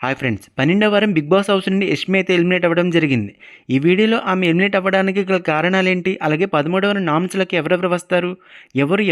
Hi friends, 12వ వారం big boss house నుండి యష్మి అయితే ఎలిమినేట్ అవ్వడం జరిగింది. ఈ వీడియోలో ఆమె ఎలిమినేట్ అవ్వడానికి గల కారణాలేంటి, అలాగే 13వ వారం నామ్స్‌లోకి ఎవరెవరు వస్తారు,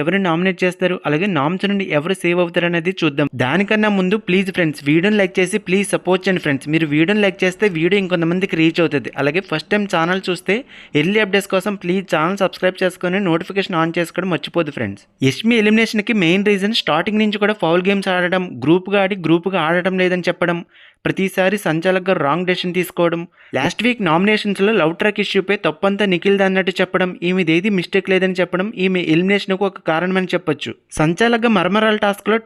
ఎవరిని నామినేట్ చేస్తారు, అలాగే నామ్స్ నుండి ఎవరు సేవ్ అవుతారనేది చూద్దాం. దానికన్నా ముందు ప్లీజ్ ఫ్రెండ్స్ వీడియోని లైక్ చేసి ప్లీజ్ సపోర్ట్ చేయండి ఫ్రెండ్స్. మీరు వీడియోని లైక్ చేస్తే వీడియో ఇంకొంతమందికి రీచ్ అవుతుంది. అలాగే ఫస్ట్ టైం ఛానల్ చూస్తే ఎర్లీ అప్డేట్స్ కోసం ప్లీజ్ ఛానల్ సబ్స్క్రైబ్ చేసుకొని నోటిఫికేషన్ ఆన్ చేసుకోవడం మర్చిపోదు ఫ్రెండ్స్. యష్మి ఎలిమినేషన్కి మెయిన్ రీజన్ స్టార్టింగ్ నుంచి కూడా ఫౌల్ గేమ్స్ ఆడడం, గ్రూప్గా ఆడటం లేదని చెప్పడం, ప్రతిసారి సంచాలకుగా రాంగ్ డెసిషన్ తీసుకోవడం, లాస్ట్ వీక్ నామినేషన్స్లో లవ్ ట్రాక్ ఇష్యూపై తప్పంతా నిఖిల్ది అన్నట్టు చెప్పడం, ఈమెదేది మిస్టేక్ లేదని చెప్పడం ఈమె ఎలిమినేషన్కు ఒక కారణమని చెప్పొచ్చు. సంచాలకుగా మర్మరాల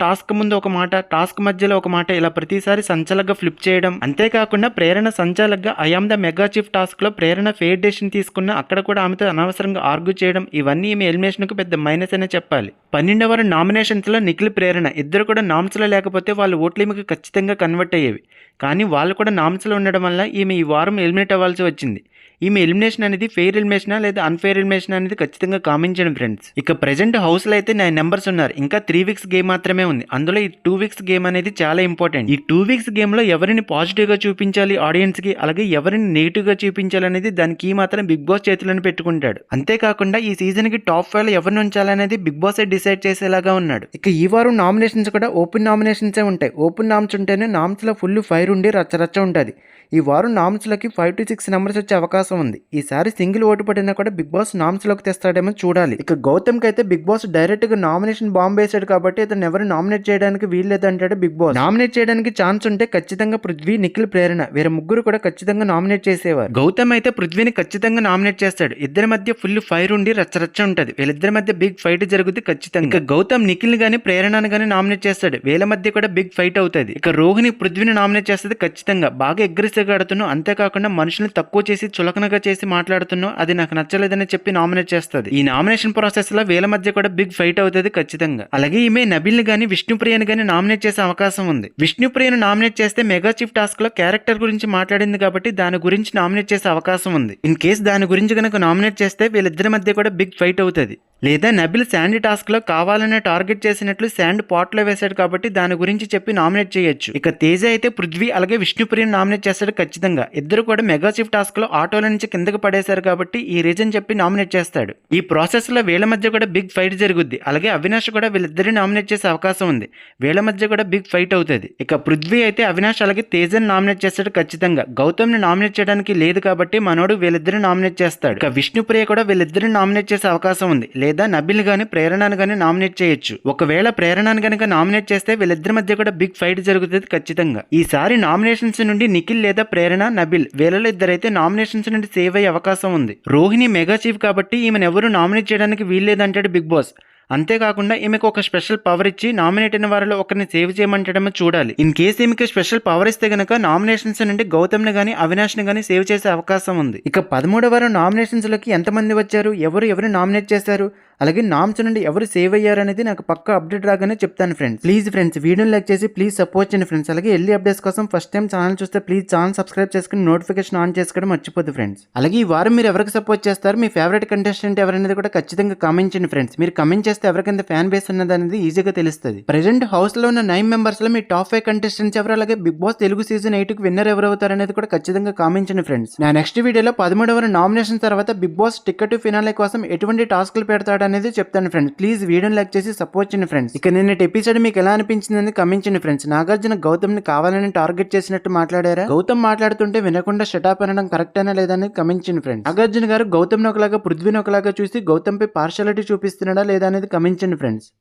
టాస్క్ ముందు ఒక మాట, టాస్క్ మధ్యలో ఒక మాట, ఇలా ప్రతిసారి సంచాలకుగా ఫ్లిప్ చేయడం. అంతేకాకుండా ప్రేరణ సంచాలకుగా ఐఆమ్ ద మెగా చీఫ్ టాస్క్లో ప్రేరణ ఫెయిర్ డెసిషన్ తీసుకున్న అక్కడ కూడా ఆమెతో అనవసరంగా ఆర్గ్యూ చేయడం, ఇవన్నీ ఈమె ఎలిమినేషన్కు పెద్ద మైనస్ అనే చెప్పాలి. 12వ వారం నామినేషన్స్లో నిఖిల్, ప్రేరణ ఇద్దరు కూడా నామ్స్లో లేకపోతే వాళ్ళ ఓట్లు ఈమెకు ఖచ్చితంగా కన్వర్ట్ అయ్యేవి. కానీ వాళ్ళు కూడా నామ్స్లో ఉండడం వల్ల ఈమె ఈ వారం ఎలిమినేట్ అవ్వాల్సి వచ్చింది. ఈమె ఎలిమినేషన్ అనేది ఫెయిర్ ఎలిమినేషనా లేదా అన్ఫెయిర్ ఎలిమినేషన్ అనేది ఖచ్చితంగా కామెంట్ చేయండి ఫ్రెండ్స్. ఇక ప్రెజెంట్ హౌస్లో అయితే 9 మెంబర్స్ ఉన్నారు. ఇంకా 3 వీక్స్ గేమ్ మాత్రమే ఉంది. అందులో ఈ 2 వీక్స్ గేమ్ అనేది చాలా ఇంపార్టెంట్. ఈ 2 వీక్స్ గేమ్లో ఎవరిని పాజిటివ్గా చూపించాలి ఆడియన్స్కి, అలాగే ఎవరిని నెగిటివ్గా చూపించాలి అనేది దానికి మాత్రం బిగ్ బాస్ చేతులను పెట్టుకుంటాడు. అంతేకాకుండా ఈ సీజన్కి టాప్ 5 ఎవరిని ఉంచాలనేది బిగ్ బాస్ డిసైడ్ చేసేలాగా ఉన్నాడు. ఇక ఈ వారం నామినేషన్స్ కూడా ఓపెన్ నామినేషన్సే ఉంటాయి. ఓపెన్ నామ్స్ ఉంటేనే నామ్స్లో ఫుల్ ఫైర్ ఉండి రచ్చరచ్చ ఉంటుంది. ఈ వారం నామ్స్లోకి 5 to 6 నెంబర్స్ వచ్చే అవకాశం ఉంది. ఈసారి సింగిల్ ఓటు పడినా కూడా బిగ్ బాస్ నామ్స్లోకి తెస్తాడేమో చూడాలి. ఇక గౌతమ్కి అయితే బిగ్ బాస్ డైరెక్ట్గా నామినేషన్ బాంబ్ వేసాడు కాబట్టి అతను ఎవరు నామినేట్ చేయడానికి వీల్లేదంటాడు బిగ్ బాస్. నామినేట్ చేయడానికి ఛాన్స్ ఉంటే ఖచ్చితంగా పృథ్వీ, నిఖిల్, ప్రేరణ వీరు ముగ్గురు కూడా ఖచ్చితంగా నామినేట్ చేసేవారు. గౌతమ్ అయితే పృథ్వీని ఖచ్చితంగా నామినేట్ చేస్తాడు. ఇద్దరి మధ్య ఫుల్ ఫైర్ ఉండి రచ్చరచ్చ ఉంటుంది. వీళ్ళిద్దరి మధ్య బిగ్ ఫైట్ జరుగుతుంది ఖచ్చితంగా. ఇక గౌతమ్ నిఖిల్ గానీ ప్రేరణను గానీ నామినేట్ చేస్తాడు. వీళ్ళ మధ్య కూడా బిగ్ ఫైట్ అవుతుంది. ఇక రోహిణి పృథ్వీని నామినేట్ చేస్తుంది ఖచ్చితంగా. బాగా అగ్రెసివ్ ఆడుతున్నావు, అంతేకాకుండా మనుషుల్ని తక్కువ చేసి చులకనగా చేసి మాట్లాడుతున్నావు, అది నాకు నచ్చలేదని చెప్పి నామినేట్ చేస్తుంది. ఈ నామినేషన్ ప్రాసెస్ లో వీళ్ళ మధ్య కూడా బిగ్ ఫైట్ అవుతుంది ఖచ్చితంగా. అలాగే ఈమె నబిల్ని గానీ విష్ణుప్రియని గానీ నామినేట్ చేసే అవకాశం ఉంది. విష్ణుప్రియను నామినేట్ చేస్తే మెగా చీఫ్ టాస్క్ లో క్యారెక్టర్ గురించి మాట్లాడింది కాబట్టి దాని గురించి నామినేట్ చేసే అవకాశం ఉంది. ఇన్ కేసు దాని గురించి కనుక నామినేట్ చేస్తే వీళ్ళిద్దరి మధ్య కూడా బిగ్ ఫైట్ అవుతుంది. లేదా నబిల్ శాండీ టాస్క్ లో కావాలనే టార్గెట్ చేసినట్లు శాండ్ పాట్ లో వేశాడు కాబట్టి దాని గురించి చెప్పి నామినేట్ చేయొచ్చు. ఇక తేజ అయితే పృథ్వీ అలాగే విష్ణుప్రియను నామినేట్ చేస్తాడు ఖచ్చితంగా. ఇద్దరు కూడా మెగా చీఫ్ టాస్క్ లో ఆటోల నుంచి కిందకు పడేశారు కాబట్టి ఈ రీజన్ చెప్పి నామినేట్ చేస్తాడు. ఈ ప్రాసెస్ లో వీళ్ళ మధ్య కూడా బిగ్ ఫైట్ జరుగుద్ది. అలాగే అవినాష్ కూడా వీళ్ళిద్దరిని నామినేట్ చేసే అవకాశం ఉంది. వీళ్ళ మధ్య కూడా బిగ్ ఫైట్ అవుతుంది. ఇక పృథ్వీ అయితే అవినాష్ అలాగే తేజని నామినేట్ చేస్తాడు ఖచ్చితంగా. గౌతమ్ ని నామినేట్ చేయడానికి లేదు కాబట్టి మనోడు వీళ్ళిద్దరిని నామినేట్ చేస్తాడు. ఇక విష్ణుప్రియ కూడా వీళ్ళిద్దరిని నామినేట్ చేసే అవకాశం ఉంది. లేదా నబిల్ గాని ప్రేరణను గాని నామినేట్ చేయొచ్చు. ఒకవేళ ప్రేరణను గనక నామినేట్ చేస్తే వీళ్ళిద్దరి మధ్య కూడా బిగ్ ఫైట్ జరుగుతుంది ఖచ్చితంగా. ఈసారి నామినేషన్స్ నుండి నిఖిల్ లేదా ప్రేరణ, నబిల్ వీళ్ళలో ఇద్దరైతే నామినేషన్స్ నుండి సేవ్ అయ్యే అవకాశం ఉంది. రోహిణి మెగా చీఫ్ కాబట్టి ఈమెను ఎవరు నామినేట్ చేయడానికి వీల్లేదంటాడు బిగ్ బాస్. అంతేకాకుండా ఈమెకు ఒక స్పెషల్ పవర్ ఇచ్చి నామినేట్ అయిన వారిలో ఒకరిని సేవ్ చేయమంటడమో చూడాలి. ఇన్ కేసు ఈమెకి స్పెషల్ పవర్ ఇస్తే గనక నామినేషన్స్ నుండి గౌతమ్ని గానీ అవినాష్ని గానీ సేవ్ చేసే అవకాశం ఉంది. ఇక 13వ వారం నామినేషన్స్ లోకి ఎంతమంది వచ్చారు, ఎవరు నామినేట్ చేశారు, అలాగే నామ్స్ నుండి ఎవరు సేవ్ అయ్యారు అనేది నాకు పక్కా అప్డేట్ రాగానే చెప్తాను ఫ్రెండ్స్. ప్లీజ్ ఫ్రెండ్స్ వీడియోని లైక్ చేసి ప్లీజ్ సపోర్ట్ చేయండి ఫ్రెండ్స్. అలాగే ఎర్లీ అప్డేట్స్ కోసం ఫస్ట్ టైం ఛానల్ చూస్తే ప్లీజ్ ఛానల్ సబ్స్క్రైబ్ చేసుకుని నోటిఫికేషన్ ఆన్ చేసుకోవడం మర్చిపోదు ఫ్రెండ్స్. అలాగే ఈ వారం మీరు ఎవరికి సపోర్ట్ చేస్తారు, మీ ఫేవరెట్ కంటెస్టెంట్ ఎవరనేది కూడా ఖచ్చితంగా కామెంట్ చేయండి ఫ్రెండ్స్. మీరు కమెంట్ చేస్తే ఎవరికైనా ఫ్యాన్ బేస్ ఉన్నది అనేది ఈజీగా తెలుస్తుంది. ప్రెజెంట్ హౌస్ లో ఉన్న 9 మెంబర్స్ లో మీ టాప్ 5 కంటెస్టెంట్స్ ఎవరు, అలాగే బిగ్ బాస్ తెలుగు సీజన్ 8 కి విన్నర్ ఎవరు అవుతారు అనేది కూడా ఖచ్చితంగా కామెంట్ చేయండి ఫ్రెండ్స్. నా నెక్స్ట్ వీడియోలో 13వ వారం నామినేషన్ తర్వాత బిగ్ బాస్ టికెట్ ఫినాలే కోసం ఎటువంటి టాస్క్లు పెడతాడు అనేది చెప్తాను ఫ్రెండ్స్. ప్లీజ్ వీడియోని లైక్ చేసి సపోర్ట్ చేయండి ఫ్రెండ్స్. ఇక నిన్నటి ఎపిసోడ్ మీకు ఎలా అనిపించిందని కమెంట్ చేయండి ఫ్రెండ్స్. నాగార్జున గౌతమ్ ని కావాలని టార్గెట్ చేసినట్టు మాట్లాడారా, గౌతమ్ మాట్లాడుతుంటే వినకుండా షటాప్ అనడం కరెక్ట్ అయినా లేదని కమెంట్ చేయండి ఫ్రెండ్స్. నాగార్జున గారు గౌతమ్ ని ఒకలాగా పృథ్వీని ఒకలాగా చూసి గౌతమ్ పై పార్షాలిటీ చూపిస్తున్నాడా లేదా అనేది కమెంట్ చేయండి ఫ్రెండ్స్.